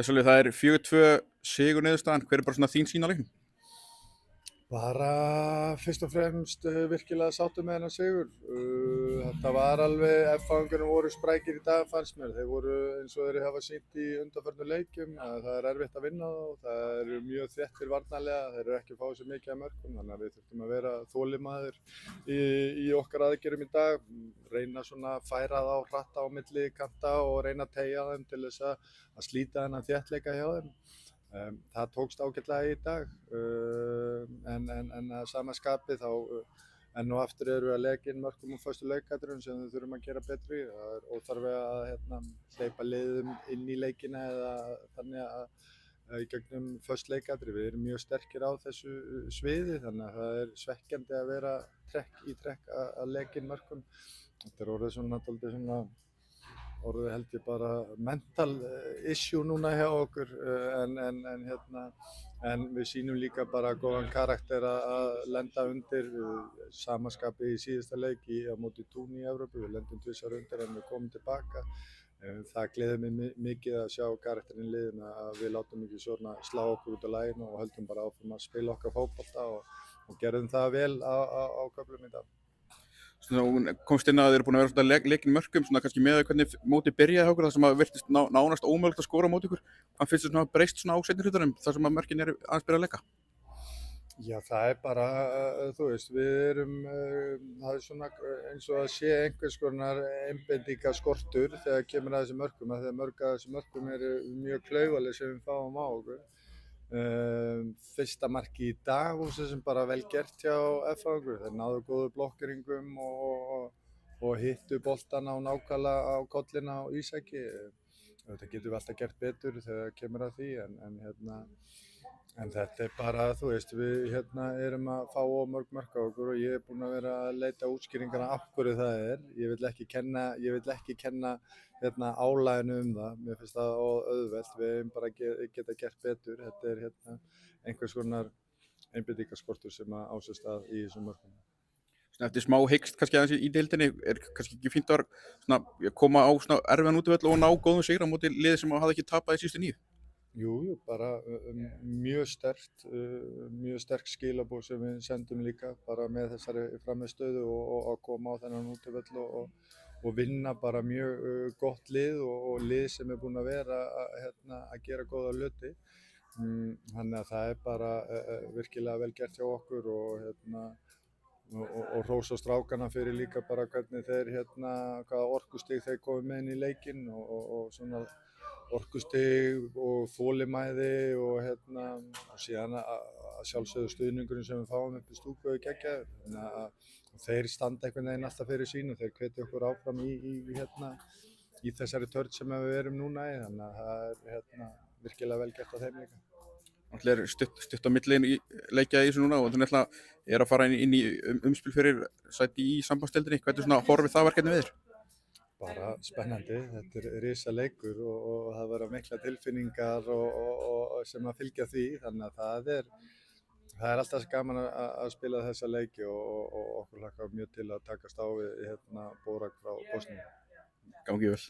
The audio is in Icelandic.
Sölvi, það er 4-2 sigur niðurstaðan. Hver er bara svona þín sýn á leiknum? Bara fyrst og fremst virkilega sáttur með þennan sigur. Þetta var alveg, F-fáingarnir voru sprækir í dag fannst mér. Þeir voru eins og þeir hafa sýnt í undanförnum leikjum að það er erfitt að vinna þá. Það eru mjög þéttir varnarlega, þeir eru ekki að fá sér mikið af mörkum þannig að við þurftum að vera þolinmæðir í okkar aðgerðum í dag. Reyna svona að færa þá hratt á milli kanta og reyna að teygja þeim til þess að slíta þennan þéttleika hjá þeim. Það tókst ágætlega í dag en að sama skapi þá enn og aftur erum við að leggja inn mörkum úr föstu leikatriðum sem við þurfum að gera betri. Það er óþarfi að hleypa liðum inn í leikina eða þannig að í gegnum föst leikatrið. Við erum mjög sterkir á þessu sviði þannig að það er svekkjandi að vera trekk í trekk að leggja inn mörkum. Þetta er orðið svona orðið held ég bara mental issue núna hjá okkur en við sýnum líka bara góðan karakter að lenda undir samaskapi í síðasta leik á móti Túni í Evrópu. Við lendum tvisvar undir en við komum tilbaka. Það gleður mig mikið að sjá karakterinn í liðinu að við látum ekki svona slá okkur út af laginu og höldum bara áfram að spila okkar fótbolta og gerðum það vel á köflum í dag. Svona komst inn að þeir eru búin að vera svona leikin mörkum, svona kannski með hvernig mótið byrjaði hjá okkur, þar sem að virtist nánast ómögulegt að skora móti ykkur. Hvað finnst þér svona breyst svona á seinni hlutanum þar sem að mörkin eru aðeins byrjað að leika? Já, það er bara, þú veist, við erum, það er svona eins og að sé einhvers konar einbeitingarskortur þegar kemur að þessum mörkum, þegar mörg að þessum mörkum eru mjög klaufaleg sem við fáum á okkur. Fyrsta marki í dag og sem bara vel gert hjá F-fáingur. Þeir náðu góðu blokkeringum og hittu boltana og nákvæmlega á kollina á Ísaki. Þetta getum við alltaf gert betur þegar kemur að því en þetta er bara, þú veist, við erum að fá of mörg mörk á okkur og ég er búinn að vera að leita útskýringar af hverju það er. Ég vil ekki kenna álaginu það. Mér finnst það auðvelt. Við eigum bara að geta gert betur. Þetta er einhvers konar einbeitingarskortur sem á sér stað í þessum mörkum. Eftir smá hikst kannski aðeins í deildinni, er kannski ekki fínt að koma á svona erfiðan útivöll og ná góðum sigri á móti liði sem hafði ekki tapað í síðustu 9? Jú, bara mjög sterk skilaboð sem við sendum líka bara með þessari frammistöðu og að koma á þennan útivöll og vinna bara mjög gott lið og lið sem er búin að vera að gera góða hluti. Þannig að það er bara virkilega vel gert hjá okkur og hrósa strákana fyrir líka bara hvernig þeir hvaða orkustig þeir komið með inn í leikinn og svona orkustig og þolinmæði og síðan að sjálfsögðu stuðningurinn sem við fáum upp í stúku er geggjaður. Þannig að þeir standa einhvern veginn alltaf fyrir sínu, þeir hvetja okkur áfram í þessari törn sem við erum núna í, þannig að það er virkilega vel gert á þeim líka. Það er stutt á milli leikja í þessu núna og þú er að fara inn í umspil fyrir sæti í sambandsdeildinni. Hvernig svona horfir það verkefni við þér? Bara spennandi, þetta er risa leikur og það verða mikla tilfinningar og sem að fylgja því, þannig að það er alltaf gaman að spila þessa leiki og okkur hlakkar mjög til að takast á við Borak frá Bosníu. Gangi vel.